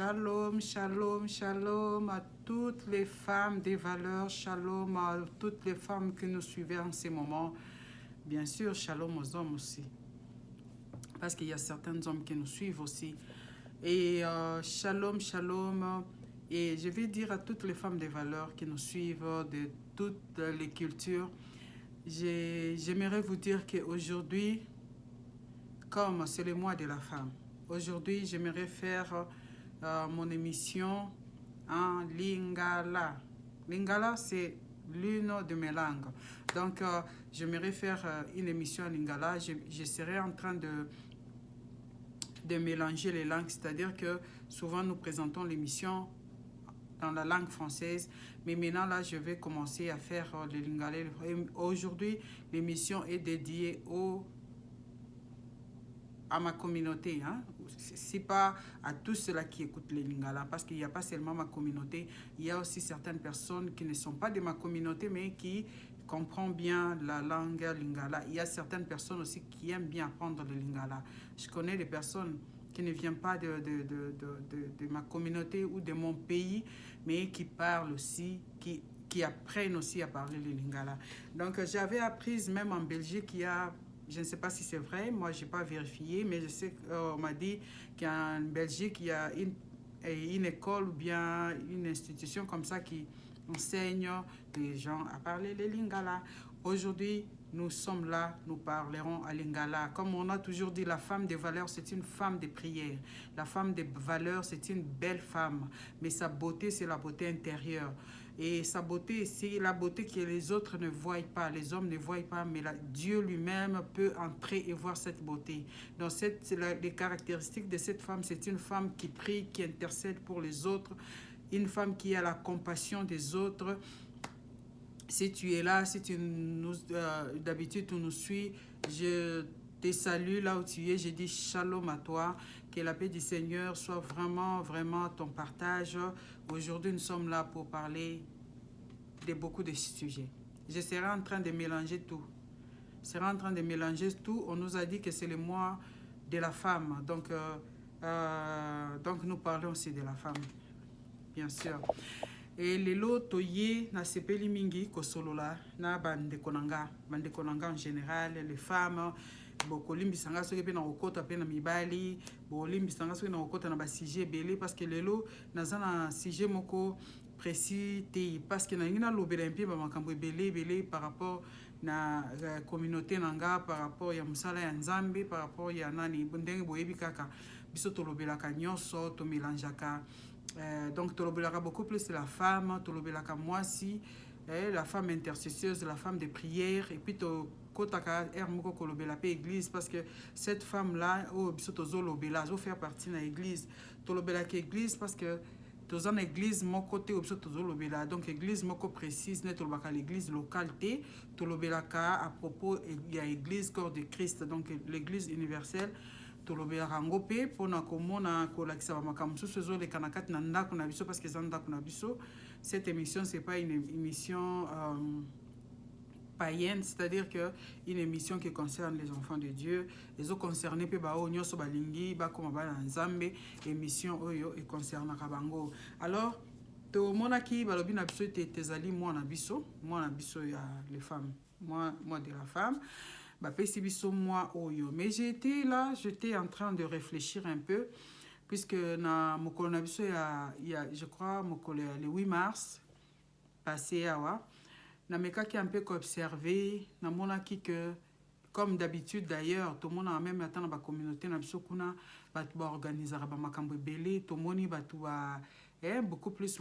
Shalom, shalom, shalom à toutes les femmes des valeurs, shalom à toutes les femmes que nous suivons en ces moments. Bien sûr, shalom aux hommes aussi, parce qu'il y a certains hommes qui nous suivent aussi. Et shalom, shalom. Et je vais dire à toutes les femmes des valeurs qui nous suivent de toutes les cultures, j'aimerais vous dire qu'aujourd'hui, comme c'est le mois de la femme, aujourd'hui j'aimerais faire mon émission en lingala. Lingala, c'est l'une de mes langues. Donc, j'aimerais faire une émission en lingala. Je serai en train de mélanger les langues, c'est-à-dire que souvent nous présentons l'émission dans la langue française, mais maintenant là je vais commencer à faire le lingala. Aujourd'hui, l'émission est dédiée à ma communauté, hein. C'est pas à tous ceux-là qui écoutent les lingala, parce qu'il n'y a pas seulement ma communauté, il y a aussi certaines personnes qui ne sont pas de ma communauté, mais qui comprennent bien la langue lingala. Il y a certaines personnes aussi qui aiment bien apprendre le lingala. Je connais des personnes qui ne viennent pas de ma communauté ou de mon pays, mais qui parlent aussi, qui apprennent aussi à parler le lingala. Donc j'avais appris même en Belgique, il y a, je ne sais pas si c'est vrai, moi je n'ai pas vérifié, mais je sais qu'on m'a dit qu'en Belgique, il y a une école ou bien une institution comme ça qui enseigne les gens à parler le lingala. Aujourd'hui, nous sommes là, nous parlerons à lingala. Comme on a toujours dit, la femme des valeurs, c'est une femme de prière. La femme des valeurs, c'est une belle femme, mais sa beauté, c'est la beauté intérieure. Et sa beauté, c'est la beauté que les autres ne voient pas, les hommes ne voient pas, mais Dieu lui-même peut entrer et voir cette beauté. Donc, les caractéristiques de cette femme, c'est une femme qui prie, qui intercède pour les autres, une femme qui a la compassion des autres. Si tu es là, si tu d'habitude tu nous suis, je te salue là où tu es, je dis shalom à toi, que la paix du Seigneur soit vraiment, vraiment ton partage. Aujourd'hui, nous sommes là pour parler de beaucoup de sujets. Je serai en train de mélanger tout. On nous a dit que c'est le mois de la femme. Donc nous parlons aussi de la femme, bien sûr. Et lelo toye na sepeli mingi kosolola na bandeko nanga en général, les femmes bokolimbisanga soki pe na kokota pe na mibali, bolimbisanga soki na kokota na ba sujet belé, parce que lelo naza na sujet moko précis te, parce que na ngina lobela mpe ba makambo belé par rapport na communauté nanga, par rapport ya musala ya nzambe, par rapport ya nani ndenge boyebi kaka biso tolobelaka nyonso to mélangeaka. Donc tolobelaka beaucoup plus la femme, tolobelaka mwasi, la femme intercesseuse, la femme de prière, et puis kotaka moko kolobela pe église, parce que cette femme là biso tozolobela zo faire partie na église, tolobelaka église parce que toza na église moko te biso tozolobela, donc église moko précise ne tolobaka l'église locale te, tolobelaka à propos ya église corps de Christ, donc l'église universelle. Tolobelaka yango pe mpona komona kolakisa bamakambo mosusu ezoleka na kati na ndako na biso, parce que eza ndako na biso. Cette émission, c'est pas une émission païenne, c'est-à-dire que une émission qui concerne les enfants de Dieu. Ezo concerné pe bao nyonso balingi bakoma bana nzambe, émission oyo e concernaka bango. Alors tomonaki balobi na biso tezali mwana biso ya les femmes, moi de la femme. Moi oyo. Mais j'étais en train de réfléchir un peu, puisque na mokolo na biso je crois mokolo le 8 mars passé awa na mekaki un peu observer na monaki que comme d'habitude d'ailleurs tout le monde a même attend ba communauté na biso kuna batu ba organiser ba makambo belé, to moni batu ba beaucoup plus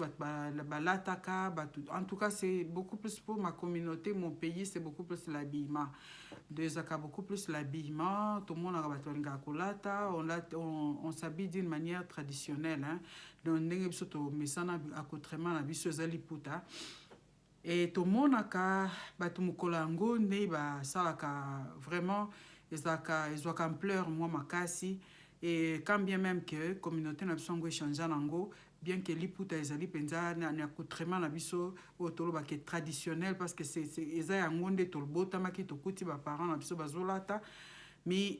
balataka, en tout cas c'est beaucoup plus pour ma communauté, mon pays, c'est beaucoup plus l'habillement. Beaucoup plus l'habillement, tout le monde a on s'habille d'une manière traditionnelle, hein. Donc et tout le monde a batumokolango ne ba salaka vraiment ezwaka ampleur moi makasi. Et quand bien même que communauté na biso ngo échanger nango, bien que liputa ezali penza na accoutrement na biso o toloba ke traditionnel, parce que c'est eza yango nde tolbota maki tokuti ba parents na biso bazolata, mais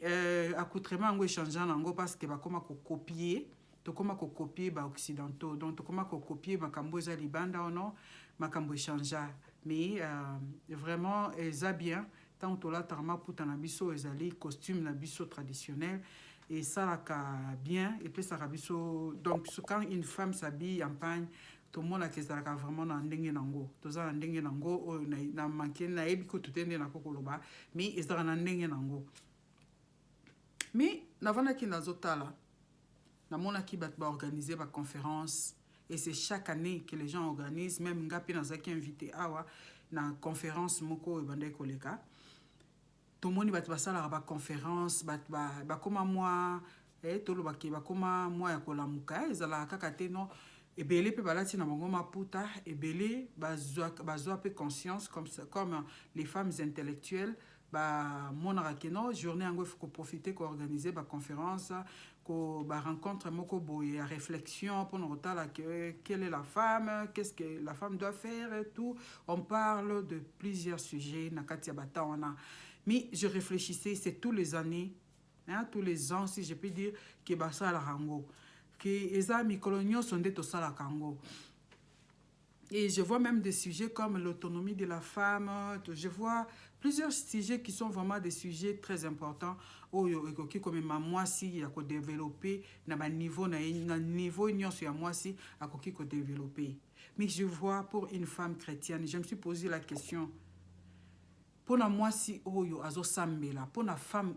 accoutrement ngo échanger nango parce que ba koma ko copier tokoma copier ba occidentaux donc tokoma copier makambo eza libanda ono makambo changea mais vraiment eza bien tant tolataka maputa na biso ezali costume na biso traditionnel et ça bien et puis ça biso donc quand une femme s'habille en pagne tout le monde a ezalaka vraiment na ndenge nango toza na ndenge nango na manke na yebi ko tutende na kokoloba mais ezalaka na ndenge nango mais navandaki nazotala namonaki bato baorganiser baconférence et c'est chaque année que les gens organisent même ngapi nazaki invité awa na conférence moko ebandaki koleka tomoni bato basalaka baconférence bato bakoma mwa tolobaki bakoma mwa ya kolamuka ezalaka kaka te non ebele mpe balati na bango maputa ebele bazwa mpe conscience comme les femmes intellectuelles bamonaka keno journée yango il faut profiter koorganiser baconférence rencontre moko boye ya réflexion pour nous quelle est la femme, qu'est-ce que la femme doit faire et tout. On parle de plusieurs sujets nakati ya batawana. Mais je réfléchissais, c'est tous les années, hein, tous les ans si je peux dire que basa la rango, que eza mikolonio sont des tosala kango. Et je vois même des sujets comme l'autonomie de la femme. Je vois plusieurs sujets qui sont vraiment des sujets très importants. Comme moi si il y a développer na niveau union sur moi si a développer. Mais je vois pour une femme chrétienne, je me suis posé la question. Pour moi si oyo azo sambela, pour la femme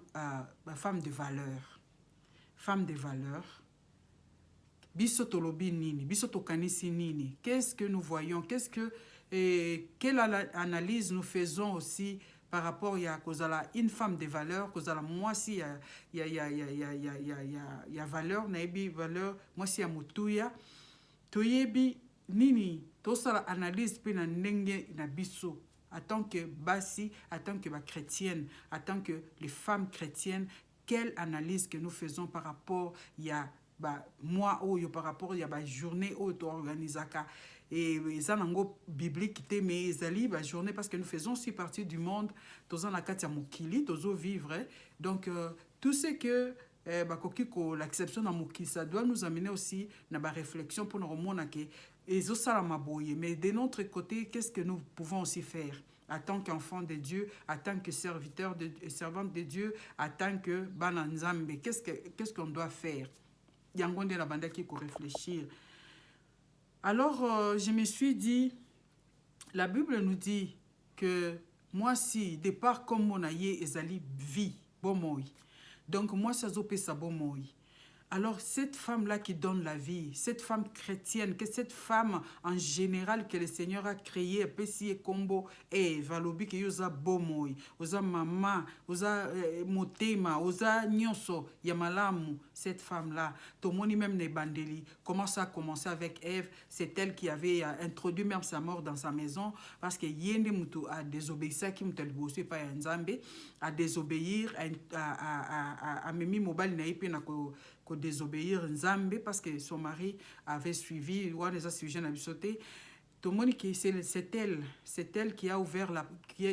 de valeur. Femme de valeur. Biso tolobi nini, biso tokanisi nini. Qu'est-ce que nous voyons? Quelle analyse nous faisons aussi par rapport à une femme de valeur, moi si il y a valeur, naibi valeur, moi si ya mutuya, toyebi nini, to sala analyse pe na ndenge na biso. En tant que basi, en tant que chrétienne, en tant que les femmes chrétiennes, quelle analyse que nous faisons par rapport à moi par rapport à la journée où tu organises et ça nango biblique te mais ezali ba journée parce que nous faisons aussi partie du monde toza na kati ya mokili tozo vivre donc tout ce que l'acception na mokili ça doit nous amener aussi na ba réflexion pour nous remonter que ezo sala maboye mais de notre côté qu'est-ce que nous pouvons aussi faire en tant qu'enfant de Dieu, en tant que serviteur servante de Dieu, en tant que bananzambe, qu'est-ce qu'on doit faire? Yangonde la banda qui faut réfléchir. Alors, je me suis dit, la Bible nous dit que moi, si, départ comme mon aïe, ezali vie, bon moi. Donc, moi, ça zopé sa bon moi. Alors, cette femme-là qui donne la vie, cette femme chrétienne, que cette femme en général que le Seigneur a créée, Pessi et Combo, et Valobi, qui yosa bomoy, osa mama, osa motema, osa nyonso, yamalamu, cette femme-là, Tomoni même ne bandeli, comment ça a commencé avec Ève, c'est elle qui avait introduit même sa mort dans sa maison, parce que yende mutu a désobéi, qui mutu bossé pas Nzambe, à désobéir, à memi mobile naïpe na ko désobéir Nzambe parce que son mari avait suivi tout le monde qui c'est elle qui a ouvert qui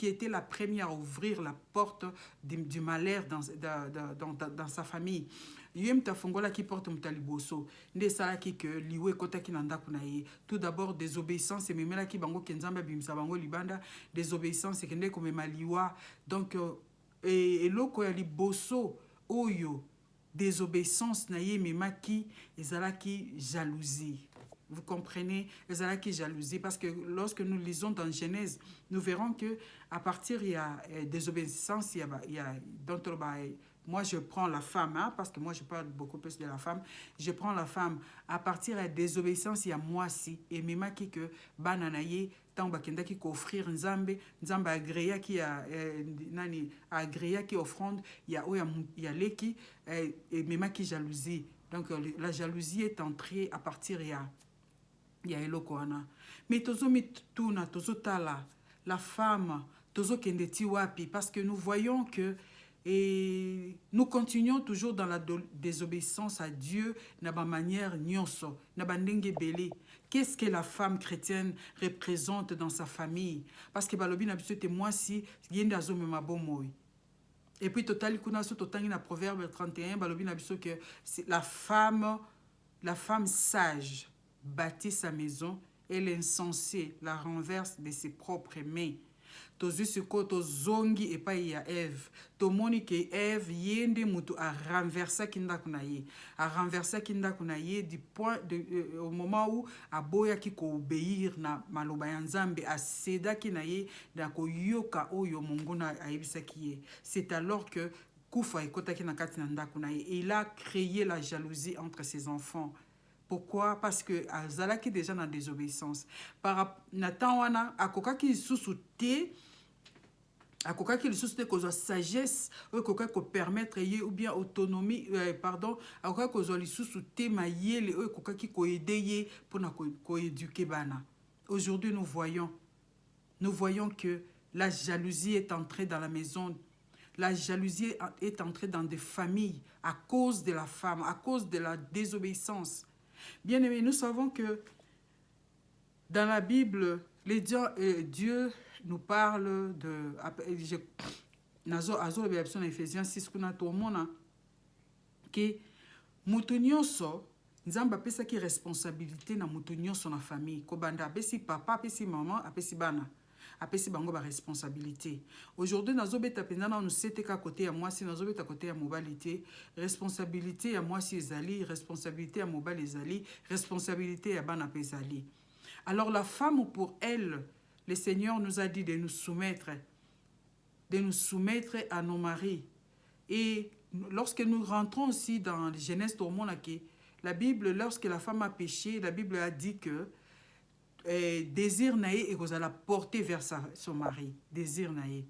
était la première à ouvrir la porte du malheur dans sa famille. Yem ta fongola qui porte mutaliboso nde sala ki que liwe kota ki nanda kunaye tout d'abord désobéissance et memela ki bango kenzamba bimsa bango libanda désobéissance et kende comme maliwa donc et loko ya liboso oyo désobéissance naye memaki ezalaki jalousie. Vous comprenez, ezalaki jalousie parce que lorsque nous lisons dans Genèse, nous verrons que à partir il y a désobéissance, il y a moi je prends la femme hein, parce que moi je parle beaucoup plus de la femme, je prends la femme à partir de la désobéissance il y a moi si et memaki que bananaye tant bakendaki ko offrir nzambe agréa qui a nani agréa qui offrande il y a leki et memaki jalousie. Donc la jalousie est entrée à partir il y a eloko wana mais tozo mituna tozo tala la femme tozo kendeti wapi parce que nous voyons que et nous continuons toujours dans la désobéissance à Dieu na ba manière nyonso na bandenge belé. Qu'est-ce que la femme chrétienne représente dans sa famille parce que balobi na biso te moi si yenda zo mema bomoy. Et puis total kuna so totangi na proverbe 31 balobi na biso que la femme la femme sage bâtit sa maison et l'insensé la renverse de ses propres mains. Tozwi sikoyo tozongi epai ya Eve. Tomoni ke Eve yende mutu a renversaki ndako na ye. A renversaki ndako na ye du point au moment où aboyaki ko obéir na maloba ya Nzambe, asedaki na ye na koyoka oyo monguna ayebisaki ye. C'est alors que kufa ekotaki na kati na ndako na ye. Il a créé la jalousie entre ses enfants. Pourquoi? Parce que azalaki déjà na désobéissance. Par Nathan wana akokaki lisusu te, akokaki lisusu te kozwa sagesse oyo ekokaki kopermettre ye ou bien autonomie pardon, akokaki kozwa lisusu te mayele oyo ekokaki koede ye mpona koéduke bana. Aujourd'hui nous voyons que la jalousie est entrée dans la maison. La jalousie est entrée dans des familles à cause de la femme, à cause de la désobéissance. Bien aimés, nous savons que dans la Bible, Dieu nous parle de... Nazo dans Ephésiens 6, que mutu nyonso Nzambe apesaki responsabilité na mutu nyonso na famille. Kobanda apesi papa, apesi maman, apesi bana. Apesi bango ba responsabilité. Aujourd'hui, nazo beta pendant nous sete ka côté ya moi si nazo beta côté ya mobalité, responsabilité ya moi si ezali, responsabilité ya mobile ezali, responsabilité ya bana ezali. Alors la femme, pour elle, le Seigneur nous a dit de nous soumettre à nos maris. Et lorsque nous rentrons aussi dans Genèse au monde, la Bible, lorsque la femme a péché, la Bible a dit que désir naïe et que la porter vers son mari. Désir naïe.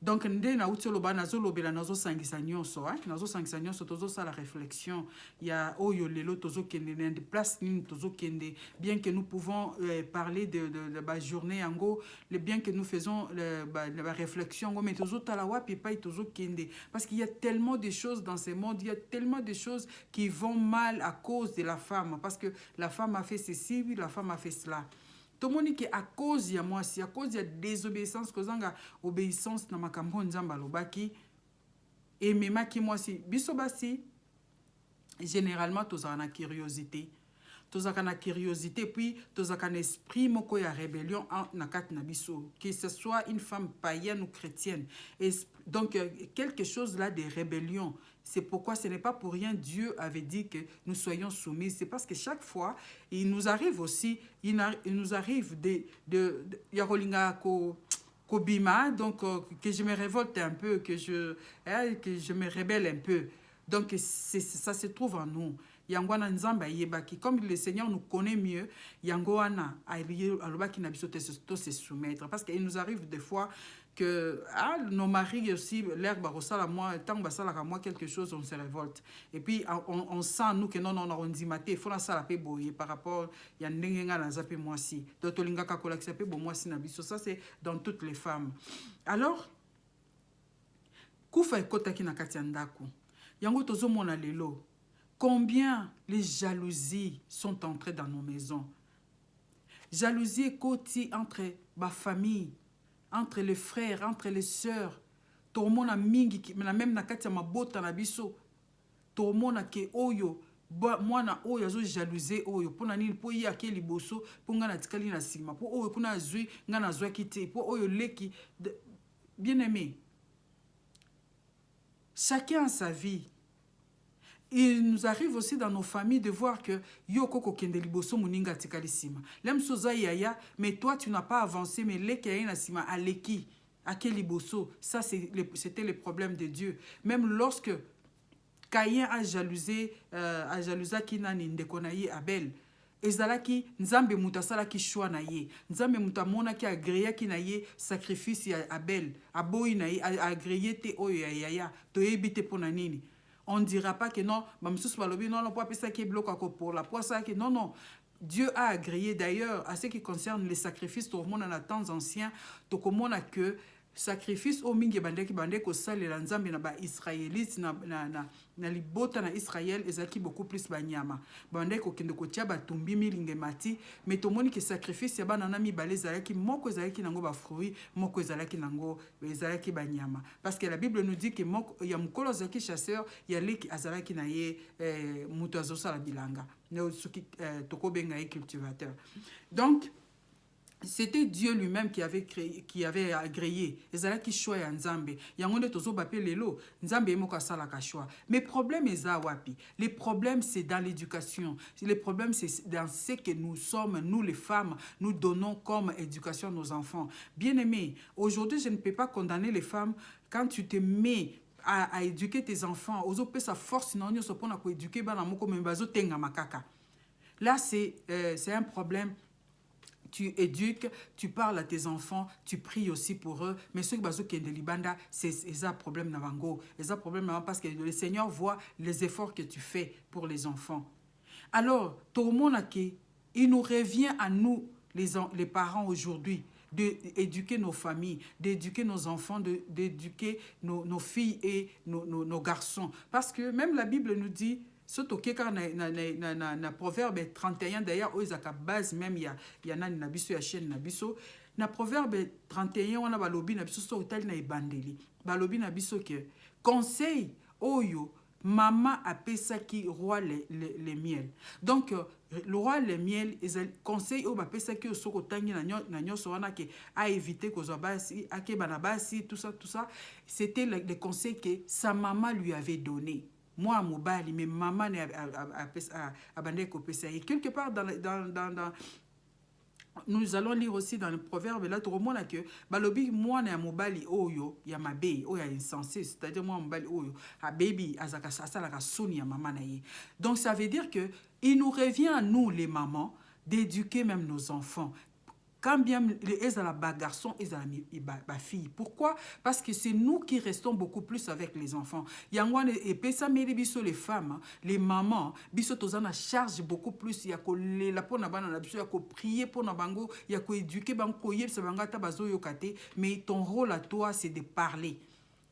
Donc, nde na uti loba nazo lobela nazo sangisa nyonso, nazo sangisa nyonso tozo sa la réflexion. Il y a oyo lelo tozo kende de place nini tozo kende, bien que nous pouvons parler de la journée ango, bien que nous faisons la réflexion, mais tozo tala wapi pa tozo kende, parce qu'il y a tellement de choses dans ce monde, il y a tellement de choses qui vont mal à cause de la femme, parce que la femme a fait ceci, la femme a fait cela. Tout le monde qui à cause de moi, si à cause de la désobéissance, que zanga obéissance na makambo nzamba lobaki, et même qui moi si bisobasi, généralement tous en a curiosité, tous en a curiosité, puis tous en esprit moko ya rébellion na kat na biso, que ce soit une femme païenne ou chrétienne, et donc quelque chose là de rébellion. C'est pourquoi ce n'est pas pour rien Dieu avait dit que nous soyons soumis. C'est parce que chaque fois, il nous arrive aussi, il nous arrive de Yarolinga Kobima, donc que je me révolte un peu, que je me rebelle un peu. Donc ça se trouve en nous. Yangwana nzamba yebaki, comme le Seigneur nous connaît mieux, Yangwana alobaki na biso to se soumettre, parce qu'il nous arrive des fois que nos maris aussi l'herbe à moi tant basala moi quelque chose on se révolte et puis on sent nous que non on dit maté faut la sala pe boyer par rapport ya ndenge nga na zape moi si to linga ka kolakisa pe bo moi si na biso, ça c'est dans toutes les femmes. Alors kufa ekotaki na kati ya ndako yango tozo mona lelo combien les jalousies sont entrées dans nos maisons. Jalousie ekoti entre ma famille, entre les frères, entre les sœurs. Tout le monde a mingi, même na kati ya mabota na biso. Tout le monde a ke oyo, mwana oyo azo jalouser oyo, pona nini po yi ake liboso, po nga na tikali na sima, po oyo kuna azui, nga na zwa kite, po oyo leki. Bien aimé, chacun a sa vie. Il nous arrive aussi dans nos familles de voir que yoko kokende liboso muninga tikali sima. Lem soza yaya, mais toi tu n'as pas avancé, mais leki ya na sima aleki ake liboso. Ça c'était le problème de Dieu. Même lorsque Caïn a jalousé kinani ndeko na ye Abel, ezalaki nzambe muta salaki choix na ye. Nzambe muta mona ki agréé ki na ye sacrifice ya Abel, aboyi na ye agréé te oyo ya yaya, to yebite pona nini. On ne dira pas que non, non, non, pour la poisse, non, non. Dieu a agréé d'ailleurs à ce qui concerne les sacrifices, tout le monde en a temps anciens, tout le monde a que sacrifice o mingi bandeki bandeko salela nzambe na ba israélite na libota na Israël ezaki beaucoup plus banyama bandeko kende ko tia batumbi milinge mati mais tomoni ke sacrifice ya bana na mibale ezalaki moko ezalaki nango ba fruit moko ezalaki nango ezalaki banyama parce que la Bible nous dit que moko ya mukolo ezalaki chasseur ya leki azalaki na ye muto azosala bilanga ne soki tokobenga ye cultivateur donc c'était Dieu lui-même qui avait créé, qui avait agréé. Ezalaki choix ya nzambe. Yango nde tozo bapé lelo, nzambe moko asala ka choix. Mais problème eza wapi? Les problèmes c'est dans l'éducation. Les problèmes c'est dans ce que nous sommes, nous les femmes, nous donnons comme éducation à nos enfants. Bien-aimés, aujourd'hui je ne peux pas condamner les femmes quand tu te mets à éduquer tes enfants. Ozo pe sa force non nyo sopona ko éduquer bana moko membazo tenga makaka. Là c'est un problème. Tu éduques, tu parles à tes enfants, tu pries aussi pour eux. Mais ceux qui sont de Libanda, c'est un problème navango. C'est un problème parce que le Seigneur voit les efforts que tu fais pour les enfants. Alors, tout le monde il nous revient à nous, les parents aujourd'hui, d'éduquer nos familles, d'éduquer nos enfants, d'éduquer nos filles et nos garçons. Parce que même la Bible nous dit, surtout na proverbe 31 d'ailleurs où ezaka base même ya nani na biso ya chaîne na biso na proverbe 31 wana balobi na biso so tali na ebandeli balobi na biso ke conseil oyo mama apesaki roi le miel donc le roi le miel conseil oyo bapesaki soko tangi na nyoso wana ke a éviter kozwa basi akeba na basi tout ça c'était le conseil que sa maman lui avait donné. Moi, mobali, mais maman a bandé kopesa. Et quelque part dans nous allons lire aussi dans le proverbe là tout le monde a que balobi moi na mobali oyo ya mabe oyo insensé c'est-à-dire moi mobali oyo a baby azaka sala ka soni ya maman na ye. Donc ça veut dire que il nous revient à nous les mamans d'éduquer même nos enfants. Quand bien les garçons et les filles. Pourquoi? Parce que c'est nous qui restons beaucoup plus avec les enfants. Yangwane et pesa biso les femmes, les mamans, biso tozana charge beaucoup plus. Ya ko la pona bana na biso ya ko prier pour na bango, ya ko éduquer bango yeb sa bangata bazo yokate. Mais ton rôle à toi c'est de parler.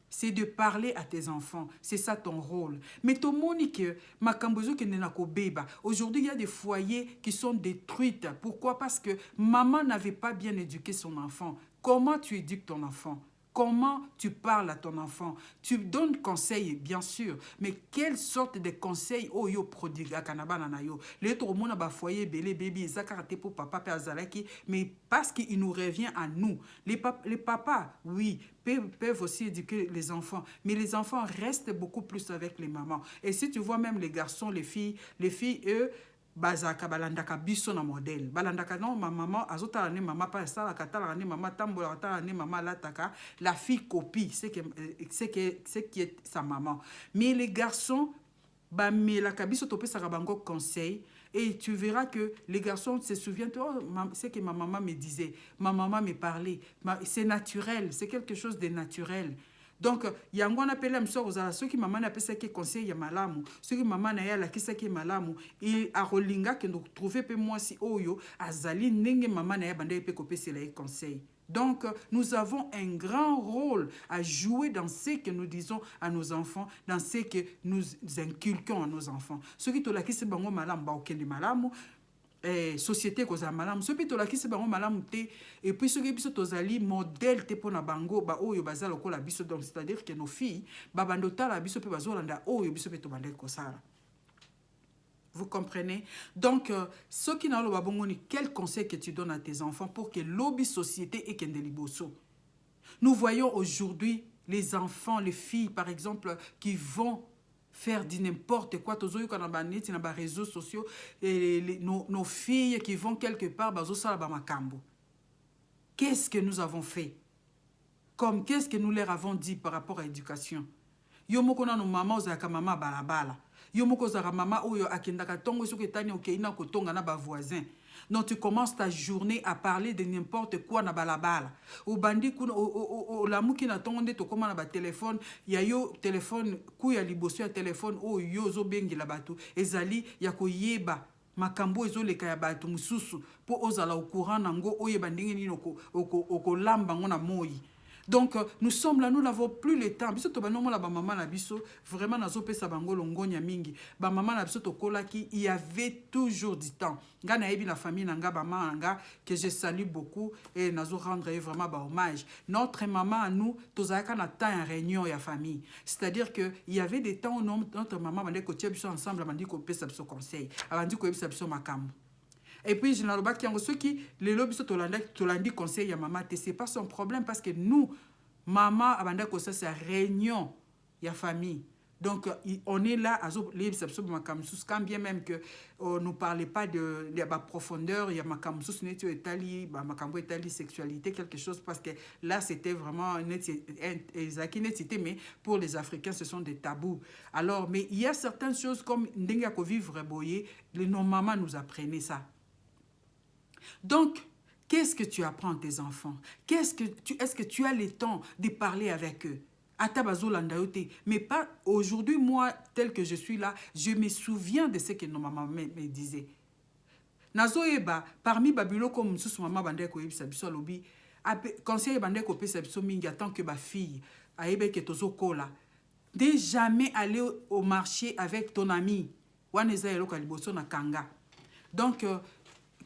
C'est de parler à tes enfants. C'est ça ton rôle. Mais ton monique, makambozo qui n'est ko beba. Aujourd'hui, il y a des foyers qui sont détruits. Pourquoi? Parce que maman n'avait pas bien éduqué son enfant. Comment tu éduques ton enfant? Comment tu parles à ton enfant? Tu donnes conseils, bien sûr, mais quelle sorte de conseils oh yo prodigue à kanabana na yo? Les autres monde ba foyer belé baby zakarate pour papa père zalaki, mais parce qu'il nous revient à nous. Les papas, oui, peuvent aussi éduquer les enfants, mais les enfants restent beaucoup plus avec les mamans. Et si tu vois même les garçons, les filles eux bazaka balandaka biso na modèle balandaka non ma maman azota ne maman pas ça la katala ne maman tambola katala ne maman lataka la fille copie c'est qui est sa maman mais les garçons ba mais la kabiso topé sa bango conseil et tu verras que les garçons se souviennent oh, c'est que ma maman me disait ma maman me parlait c'est naturel c'est quelque chose de naturel. Donc, yango on appelle m'sor aux ceux qui maman appelle ça qui conseil ya malamu, ceux qui maman na ya la qui ça qui malamu, et a rolinga que nous trouver pe moi si oyo azali nenge maman na ya bande pe kopé c'est les conseils. Donc, nous avons un grand rôle à jouer dans ce que nous disons à nos enfants, dans ce que nous inculquons à nos enfants. Ceux qui te la qui se bango malamu ba okende malamu société koza malamu so pito la kisi bango malamu te et puis ce que biso tozali modèle te pona bango ba oyo bazala kola biso donc c'est-à-dire que nos filles ba bandota la biso pe bazolanda oyo biso pe to bandel kosala. Vous comprenez? Donc ce qui n'a pas bon quel conseil que tu donnes à tes enfants pour que l'obi société et kende liboso. Nous voyons aujourd'hui les enfants, les filles par exemple qui vont faire du n'importe quoi, dans les réseaux sociaux, et nos filles qui vont quelque part, qu'est-ce que nous avons fait? Comme qu'est-ce que nous leur avons dit par rapport à l'éducation? Yomoko na nos mamans zaka mama balabala. Yomoko zaka mama oyo akendaka tongo soki tani okeina kotonga na ba voisin. Donc tu commences ta journée à parler de n'importe quoi na balabala. Au bandi kuna o la muki na tongo nde to koma na ba téléphone, ya yo téléphone ku ya liboso ya téléphone o yo zo bengi la batu ezali ya koyeba makambo ezoleka ya batu mususu po ozala au courant nango oyeba ndenge nini oko lamba ngona moyi. Donc, nous sommes là, nous n'avons plus le temps. Biso to banomo la ba maman na biso, vraiment nazo pesa bango longonya mingi. Ba maman na biso to kolaki, il y avait toujours du temps. Nga na yebi la famille nanga ba maman nanga que je salue beaucoup et nazo rendre vraiment ba hommage. Notre maman à nous, tozaka na temps en réunion ya famille. C'est-à-dire que il y avait des temps où notre maman m'a dit que tu biso ensemble, m'a dit ko pesa biso conseil. A dit ko pesa biso makambo. Et puis, je n'ai pas ceux qui, les lobbies, tu conseil à maman, c'est pas son problème parce que nous, maman, avant ça, c'est réunion, il y a famille. Donc, on est là, quand bien même que ne parlez pas de la profondeur, il y a ma sexualité, quelque chose, parce que là, c'était vraiment mais pour les Africains, ce sont des tabous. Alors, mais il y a certaines choses comme Ndengako vivre boyer, nos mamans nous apprenaient ça. Donc, qu'est-ce que tu apprends à tes enfants? Est-ce que tu as le temps de parler avec eux? Mais pas aujourd'hui, moi, tel que je suis là, je me souviens de ce que nos mamans me disaient. Nazoeba, parmi Babylone, comme sous maman bandé ko yebisa biso lobi, conseil bandé ko pesa biso mingi tant que ma fille, aebe ke tozo kola. Ne jamais aller au marché avec ton ami. Waneza yelo kaliboso na kanga. Donc,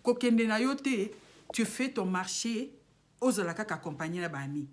kokende na yote, tu fais ton marché aux alaka accompagner la bami.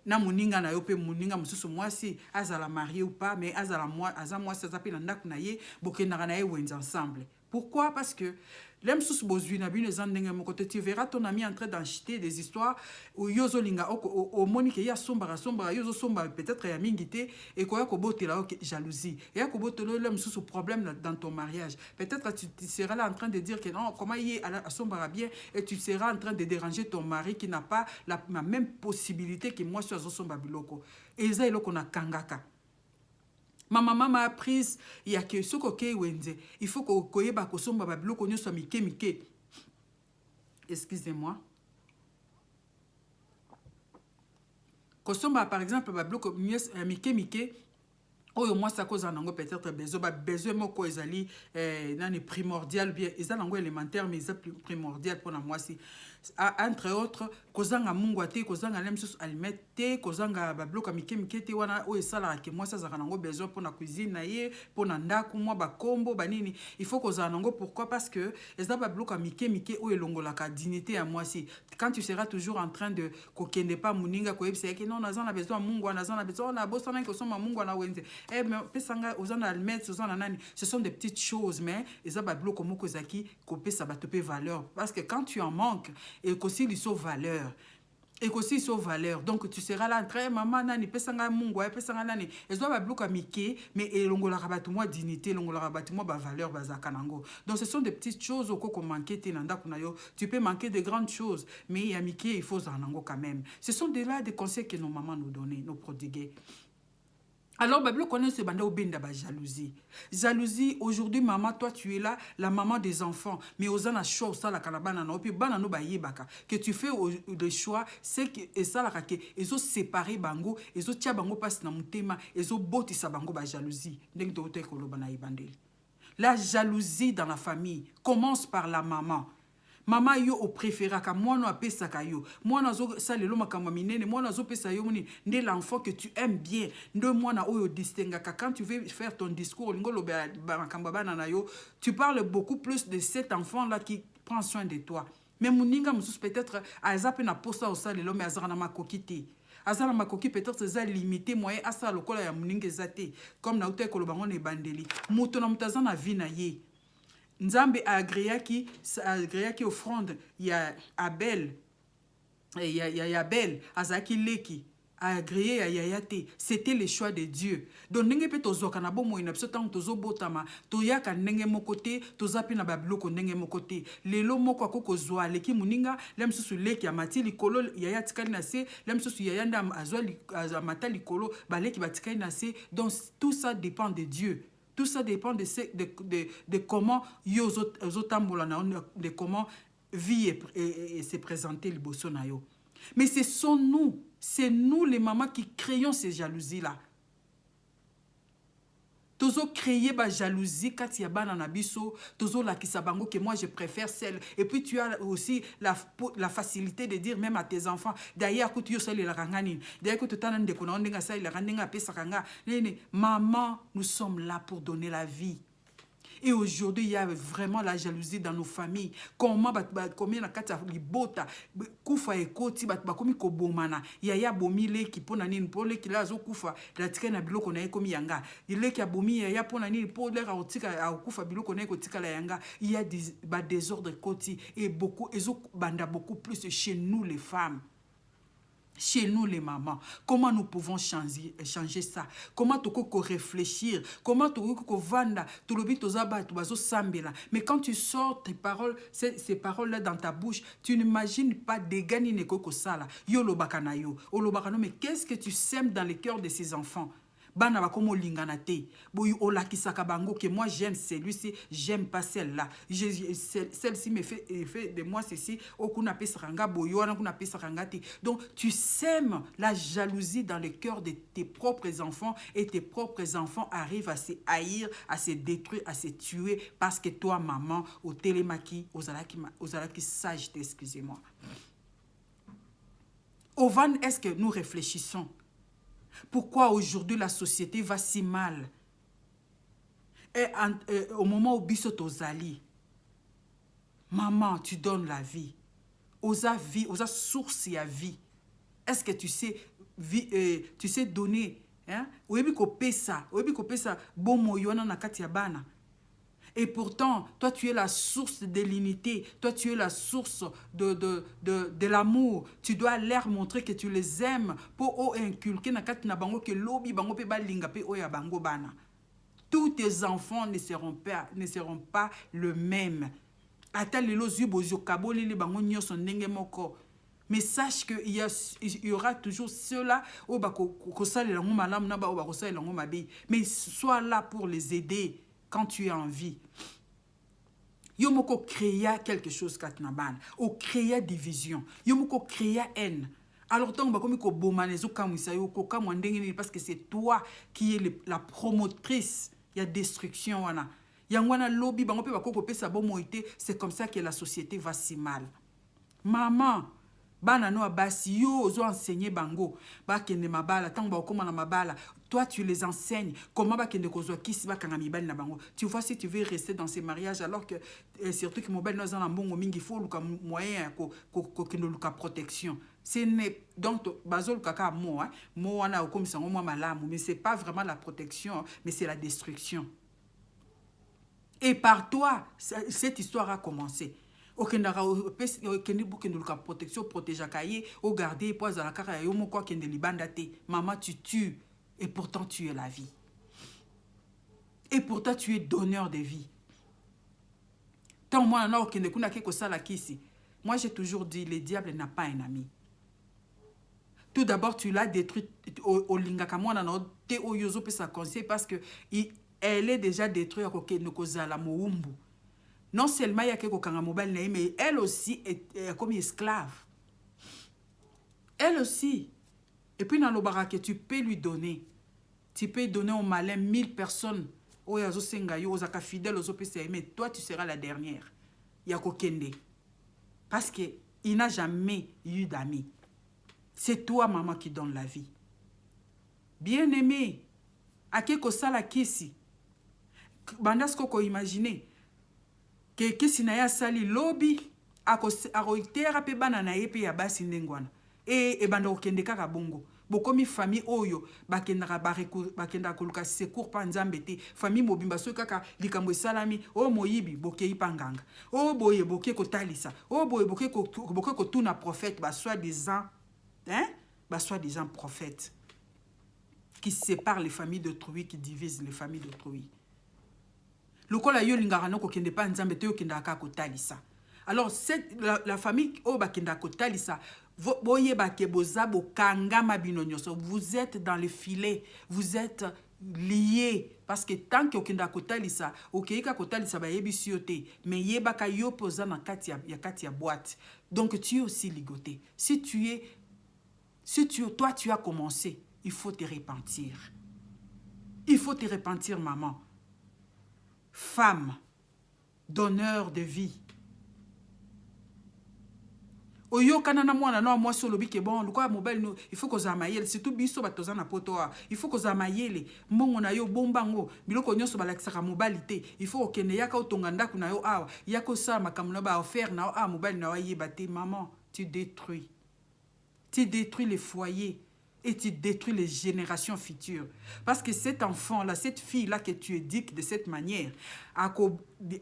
Na muninga na yope muninga mususu mwasi azala marié ou pas mais azala mwasi azapi na ndak na ye bokenda na ye wenza ensemble. Pourquoi? Parce que l'homme sous bozui na bine zandenge mon côté tu verras ton ami en train d'acheter des histoires où yozo linga au monique ya somba yozo somba peut-être ya mingité et quoi ko botela jalousie et ko botelo l'homme sous problème dans ton mariage. Peut-être tu seras là en train de dire que non comment il est à somba bien et tu seras en train de déranger ton mari qui n'a pas la même possibilité que moi sur somba biloko. Et ça iloko na kangaka. Ma maman m'a apprise, il y a que ce que wenze. Il faut que koyeba kosomba babilo konyo so mike. Excusez-moi. Kosomba par exemple babilo ko mike. Oyo moi ça cause nango peut-être besoin moko ezali nani primordial bien ezali nango élémentaire mais ezali primordial pour moi si entre autres kozanga mungwate kozanga lemsus alimete kozanga babloka mike te wana o esala ke moi ça za nango besoin pour na cuisine na ye pour na ndaku moi ba kombo banini il faut kozanga nango pourquoi parce que ezali babloka mike o elongola ka dignité à moi si quand tu seras toujours en train de kokende pas muninga ko yebisa ke non nazana besoin mungwa nazana besoin na bosana ko soma mungwa na wenze mais pesanga ozana almet ozana nani ce sont des petites choses mais ezali babloka moko zaki ko pesa batope valeur parce que quand tu en manques et qu'aussi ils sont valeur et qu'aussi ils sont valeur donc tu seras là très maman nani pesanga mungwa pesanga nani ezwa ba bloka mike mais elongola rabatu moi dignité elongola rabatu moi ba valeur bazaka nango donc ce sont des petites choses au ko manquer te nanda kuna yo tu peux manquer de grandes choses mais il y a mike il faut ça nango quand même ce sont des conseils que nos mamans nous donnaient nos prodigués. Alors, Babylon connaît ce bandé au benda ba jalousie. Jalousie, aujourd'hui, maman, toi, tu es là, la maman des enfants. Mais aux ans, choix, ça, la canabana, non, puis banano ba yebaka. Que tu fais le choix, c'est que, et ça, la rake, ils ont séparé bango, ils ont tia bango passe dans mon thème, ils ont boti sa bango ba jalousie. Denk to te kolo bana yibandel. La jalousie dans la famille commence par la maman. Maman yo au préféré ka moi no apesa ka yo moi na zo salelo makamba minene moi na zo pesa yo moni ndé l'enfant que tu aimes bien ndé moi na oyo distinga ka quand tu veux faire ton discours ngolo ba makamba bana na yo tu parles beaucoup plus de cet enfant là qui prend soin de toi mais moninga musus peut-être azape na posa au salelo mais azana makokiti azana makoki peut-être ça limité moyen asa lokola ya moninga zate comme na uté ko lobango ne bandeli muto na mutazana vie na ye. Nzambe a agréé qui offrande il y a Abel il y a Abel azaki leki a agréé à yayate c'était le choix de Dieu donc ndenge pe tozoka na bomo ina biso tant tozo botama toyaka ndenge mokote tozapi na babiloko ndenge mokote lelo moko akoko zwa leki muninga lem susu leki ya mati likolo yaya tikali na se lem susu yaya nda azwa mata likolo baleki batikali na se donc tout ça dépend de Dieu. Tout ça dépend de comment de comment vie et se présenter le bosso na yo. Mais c'est nous les mamans qui créons ces jalousies là. Tozo créer ba jalousie quand il y a bana na biso, tozo la kisabango que moi je préfère celle. Et puis tu as aussi la facilité de dire même à tes enfants, d'ailleurs que tu yo sali la rangani, d'ailleurs que tu t'en de kona ondenga sali la randenga pesa kanga. Maman, nous sommes là pour donner la vie. Et aujourd'hui, il y a vraiment la jalousie dans nos familles. Comment combien na kati libota kufa ekoti bakomi ko bomana. Ya bomi le ki pona nini po le ki la zo kufa la tika na biloko na ekomi yanga. Le ki abomi ya pona nini po le ka tika kufa biloko na ekotika la yanga. Il y a des désordres koti et beaucoup ezo banda beaucoup plus chez nous les femmes. Chez nous les mamans, comment nous pouvons changer ça? Comment tu peux réfléchir? Comment tu peux vendre? Tu le bis sambela. Mais quand tu sors tes paroles, ces paroles-là dans ta bouche, tu n'imagines pas des gani neko sala. Yo lo bakanayo. O lo bakano, mais qu'est-ce que tu sèmes dans le cœur de ces enfants? Bana ba komo lingana te. Boy o la kisaka bango que moi j'aime celui-ci, j'aime pas celle-là. Celle-ci me fait de moi ceci, okuna pesaranga boyo na kuna pesaranga te. Donc tu sèmes la jalousie dans le cœur de tes propres enfants et tes propres enfants arrivent à se haïr, à se détruire, à se tuer parce que toi maman au télémaki, aux alaki sage, excusez-moi. Au van, est-ce que nous réfléchissons? Pourquoi aujourd'hui la société va si mal? Et au moment où biso tozali, maman, tu donnes la vie. Osa vie, osa source à vie. Est-ce que tu sais donner, hein? Oyebi ko pesa bon moyona na kati ya bana. Et pourtant, toi, tu es la source de l'unité. Toi, tu es la source de l'amour. Tu dois leur montrer que tu les aimes pour inculquer na kati na bango que lobi bango pe balinga pe oya bango bana. Tous tes enfants ne seront pas le même. Ata lelo zubozo kaboli le bango nyoso ndenge moko. Mais sache qu'il y aura toujours ceux-là au bako kosale lango malam na ba o bako sale lango mabe. Mais sois là pour les aider. Quand tu as envie, yomoko créa quelque chose katnaban, ou créa division, yomoko créa haine. Alors tant que comme ko bomanezo kamisa yoko kamwandengeni parce que c'est toi qui es la promotrice, il y a destruction wana. Yangwana lobby bango pe bakoko pesa bomoité, c'est comme ça que la société va si mal. Maman, bana no abasi yo ozo enseigner bango ba kende mabala tango ba okoma na mabala. Toi, tu les enseignes comment bakende kozwa kisi bakanga mibali na bango. Tu vois, si tu veux rester dans ces mariages alors que surtout que mobile nous en bongo mingi faut luka moyen ko kendo luka protection. C'est donc bazol kaka moi wana comme ça moi malamu, mais c'est pas vraiment la protection, mais c'est la destruction. Et par toi, cette histoire a commencé. Okendara kendi bukendo luka protection protégeaka ye au garder poza la kara yo moko kende libanda te. Maman, tu tues. Et pourtant, tu es la vie. Et pourtant, tu es donneur de vie. Tant moi, moi, j'ai toujours dit, le diable n'a pas un ami. Tout d'abord, tu l'as détruit au Lingakamwana, au Yozo pe sa conseil parce que elle est déjà détruite à la Moumbu. Non seulement il y a quelque chose, mais elle aussi est comme esclave. Elle aussi. Et puis dans le barak, tu peux lui donner. Tu peux donner au malin 1000 personnes. Mais toi, tu seras la dernière. Parce qu'il n'a jamais eu d'amis. C'est toi, maman, qui donne la vie. Bien-aimé, à quelque sala kisi. Bandasko ko imaginer que kisi na ya sali lobby akoitera pe bana na ye pe ya basi ndengwana. Et banda okende kaka bongo. Bokomi famille oyo bakenda koluka secours pa nzambe te famille mobimba so kaka likambo salami o moyibi bokei panganga o boye boke ko talisa o boye boke ko tuna prophète ba soi-disant prophète qui sépare les familles d'autrui, qui divise les familles d'autrui. Lokola yo lingara no ko kende pa nzambe te yo kenda ka ko talisa. Alors la famille o bakenda ko talisa. Vous êtes dans le filet, vous êtes liés. Parce que tant que vous êtes kotalisa, mais yebaka yo posa na katia boîte. Donc tu es aussi ligoté. Toi tu as commencé, il faut te repentir. Il faut te repentir, maman. Femme, donneur de vie. Oyo kanana mwana na moi solo bi ke bon lukwa mobile no il faut que za mayele surtout biso batoza na poto il faut que za mayele mbongo na yo bombango biloko nyonso balakisaka mobile te il faut okende yaka otonga ndaku na yo awa yako sa makambo na ba offert na mobile na wa yeba te. Maman, tu détruis les foyers et tu détruis les générations futures. Parce que cet enfant-là, cette fille-là que tu éduques de cette manière, a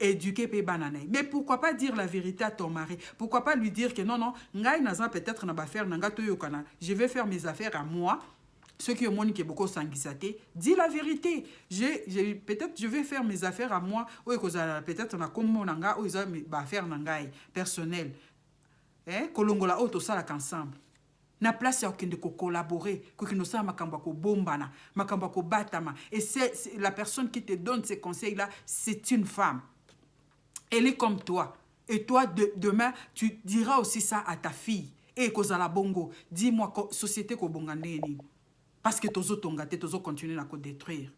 éduqué pe banane. Mais pourquoi pas dire la vérité à ton mari? Pourquoi pas lui dire que non, non, ngai naza peut-être na ba faire nanga to yokana. Je vais faire mes affaires à moi. Ceux qui ont montré que beaucoup sanguisate, dis la vérité. Peut-être je vais faire mes affaires à moi. Oui, peut-être na comme nanga ou ils ont ba affaires nangai personnel. Hein? Kolongola auto ça la ensemble. Na place ya okende ko collaborer, ko kinosa makamba ko bombana, makamba ko batama. Et c'est la personne qui te donne ces conseils-là, c'est une femme. Elle est comme toi. Et toi, demain, tu diras aussi ça à ta fille. Et kozala bongo, dis-moi, société ko bongandeni. Parce que tozo tongate, tozo continuer à ko détruire.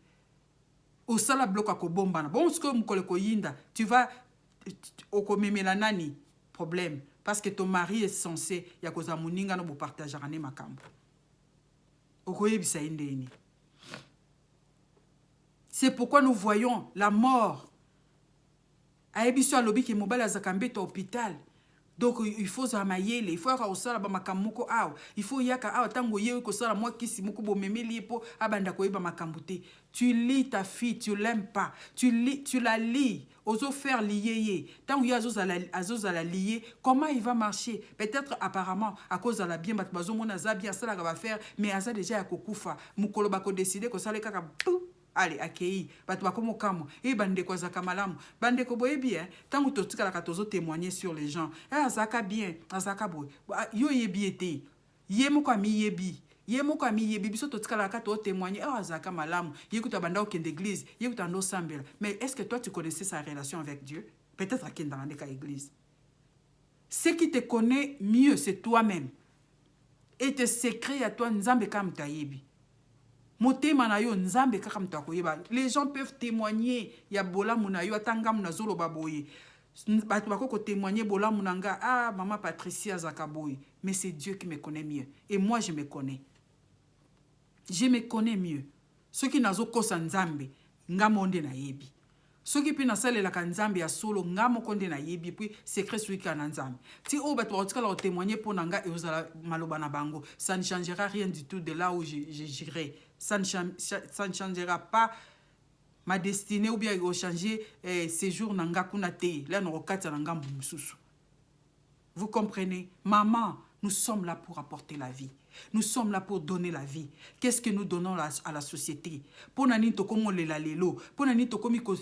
Au sala bloc à ko bombana. Bon, ce que mukole ko yinda, tu vas au memela nani problème. Parce que ton mari est censé, ya koza muninga no bo partager ane makambo. Okoyebisa indeni. C'est pourquoi nous voyons la mort. Ayebiso alobi ke mobile azakambe to hôpital. Donc il faut zamayele, il faut ka osala ba makamoko aw. Il faut yaka aw tango yewe ko sala moi kisi moko bo memeli po abanda ko yeba makambo te. Tu lis ta fille, tu l'aimes pas. Tu la lis. Oso faire lier. Tant qu'il y a azozala lier, comment il va marcher? Peut-être apparemment à cause de la bien batbazo mon azabia ça la va faire, mais aza déjà à kokufa. Mukolo bako décider que ça le kaka allez akei bato bakomo kamo e bande ko zaka malamu bande ko boye bien tant que totika la katozo témoigner sur les gens azaka bien azaka boy yo yebi ete yemoko ami yebi yemoko ami yebi biso totika la kato témoigner azaka malamu yekuta banda okende église yekuta ndo sambela. Mais est-ce que toi tu connaissais sa relation avec Dieu? Peut-être à kenda ndeka église. Ce qui te connaît mieux c'est toi-même et tes secrets à toi nzambe kam tayebi. Les gens peuvent témoigner. Ya bola munayo atanga munazolo baboye. Bato bako témoigner bola munanga ah maman Patricia zakaboye. Mais c'est Dieu qui me connaît mieux et moi je me connais. Je me connais mieux. Ceux qui nazo kosa nzambe ngamonde na yebi. Ceux qui pina sale la kanzambe ya solo ngamo konde na yebi puis secret celui qui a nzambe. Si o bato batika la témoigner pour nanga et osala maloba na bango, ça ne changera rien du tout de là où j'irai. Ça ne changera pas ma destinée ou bien changer séjour nanga kuna te. Là no okata nanga mususu. Vous comprenez? Maman, nous sommes là pour apporter la vie. Nous sommes là pour donner la vie. Qu'est-ce que nous donnons à la société? Pour nani tokomo lela lelo, pour nani tokomi ko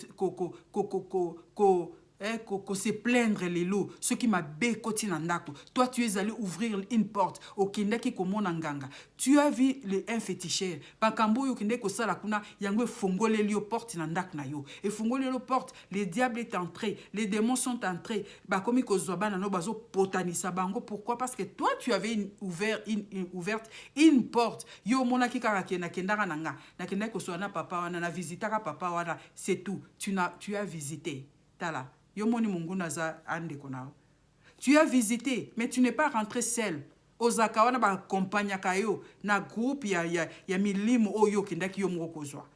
se plaindre les lots, ce qui m'a bécoti nandako. Toi, tu es allé ouvrir une porte au kindaki komona nganga. Tu as vu un féticheur. Pakambo yo kinde ko sala kuna yangwe fongole lio porte nandak na yo. Et fongole lio porte, le diable est entré, les démons sont entrés. Ba komi ko zobana no bazo potanisa bango. Pourquoi? Parce que toi, tu avais ouverte une porte. Yo mona ki kaka kenda kendara nanga. Na kenda ko soana papa wana na visitaka papa wana, c'est tout. Tu as visité. Tala. Tu as visité, mais tu n'es pas rentré seul. Ozaka wana ba accompagna kayo na groupe ya milimo oyo kindaki yo moko kozwa.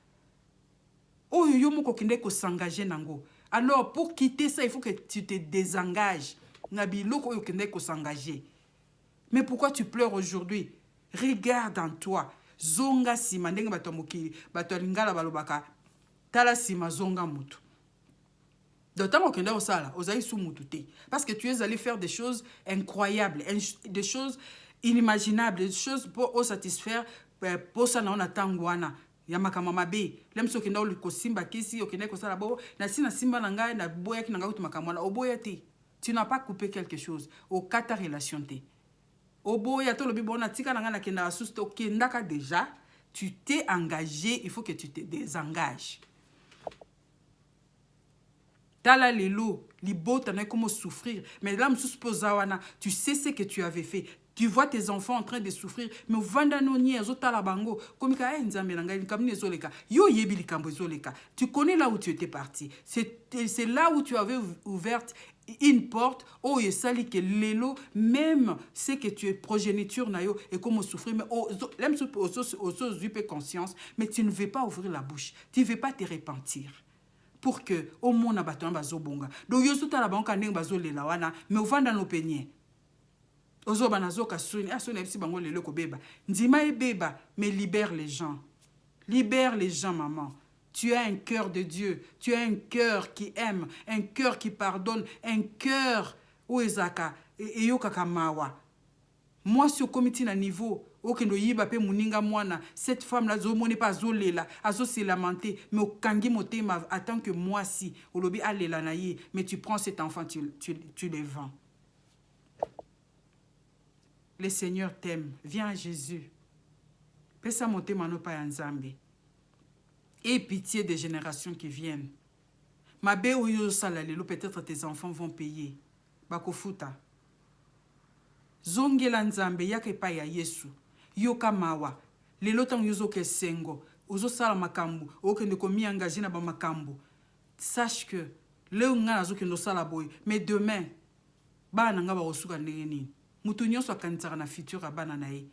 Oyo yo moko kindeko s'engager nango. Alors pour quitter ça, il faut que tu te désengages. Na biloko oyo kindeko s'engager. Mais pourquoi tu pleures aujourd'hui? Regarde en toi. Zonga sima ndenge bato mokili, bato lingala balobaka. Tala sima zonga mutu. Parce que tu es allé faire des choses incroyables, des choses inimaginables, des choses pour satisfaire, pour ça on attend guana. Yamaka mama be, lemso kenda uli kosimba kisi, okende kosala bo, na sina simba nanga na boya ki nanga utu makamwana, oboya te. Tu n'as pas coupé quelque chose, au kata relation te. Oboya to lobi bona tika nanga na kenda asusto kendaka déjà, tu t'es engagé, il faut que tu te désengages. Tala lelo, libota na comment souffrir. Mais là, tu sais ce que tu avais fait. Tu vois tes enfants en train de souffrir, mais au vandanoni, azotala bango, comme ka nzambe nanga, kamine zoleka, yo yebi likambo zoleka. Tu connais là où tu étais parti. C'est là où tu avais ouvert une porte, oh et sali que l'élo, même c'est que tu es progéniture nayo et comme souffrir, mais l'aime aux du conscience, mais tu ne veux pas ouvrir la bouche, tu ne veux pas te repentir. Pour que au monde na bato bazo bonga. Donc yo sota la banka ndeng bazo lela wana, mais au vanda no peñe. Ozo banazo ka suni, asuni epsi bango lelo ko beba. Ndima e beba, mais libère les gens. Libère les gens, maman. Tu as un cœur de Dieu. Tu as un cœur qui aime, un cœur qui pardonne, un cœur où ezaka et yo kakamawa. Moi, sur le comité na niveau, cette femme-là, je ne pas zolela, azo se lamenter, mais au kangi motema, attends que moi si, au lobby alela naïe, mais tu prends cet enfant, tu les vends. Le Seigneur t'aime. Viens à Jésus. Pesa motema no pa nzambe. Et pitié des générations qui viennent. Ma bé ou yo salalelo, peut-être tes enfants vont payer. Bakofuta. Zongela nzambe yake pa ya Yesu. Yoka mawa. Lelo tang yozo ke sengo. Ozo sala makambu. Oke ndeko mi engagé na ba makambu. Sache que leo nga nazo ke ndo sala boy. Mais demain, ba nanga ba osuka ndenge nini. Mutu nyonso akanitsaka na futur abana na ye.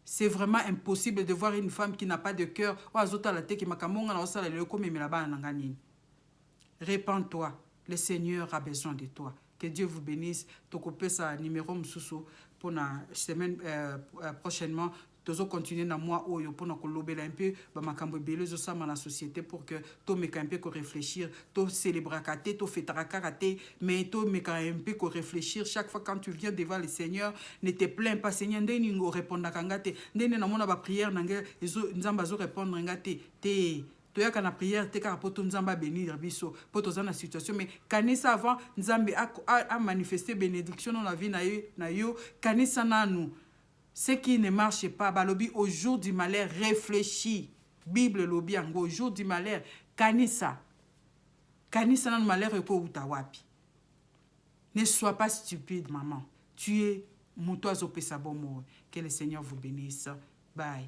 C'est vraiment impossible de voir une femme qui n'a pas de cœur. O azota la te ki makambo nga na osala lelo ko memela ba nanga nini. Répands-toi. Le Seigneur a besoin de toi. Que Dieu vous bénisse. Tokopé sa numéro msusu pour la semaine prochainement. Tozo continuer na moi oyo pour na kolobela un peu ba makambo belé zo sama na société pour que to meka un peu ko réfléchir, to célébrer kate, to fêtera kate, mais to meka un peu ko réfléchir chaque fois quand tu viens devant le Seigneur, ne te plains pas Seigneur ndeni ngo répondre kangate, ndeni na mona ba prière nanga ezo nzamba zo répondre ngate te toyaka na prière te kaka poto nzambe bénir biso poto za na situation mais kanisa avant nzambe a manifester bénédiction dans la vie na yo kanisa nanu. Ce qui ne marche pas, balobi au jour du malheur, réfléchis. Bible lobi ango au jour du malheur, kanisa. Kanisa nan malheur eko utawapi. Ne sois pas stupide, maman. Tu es moutoiso pesabomo. Que le Seigneur vous bénisse. Bye.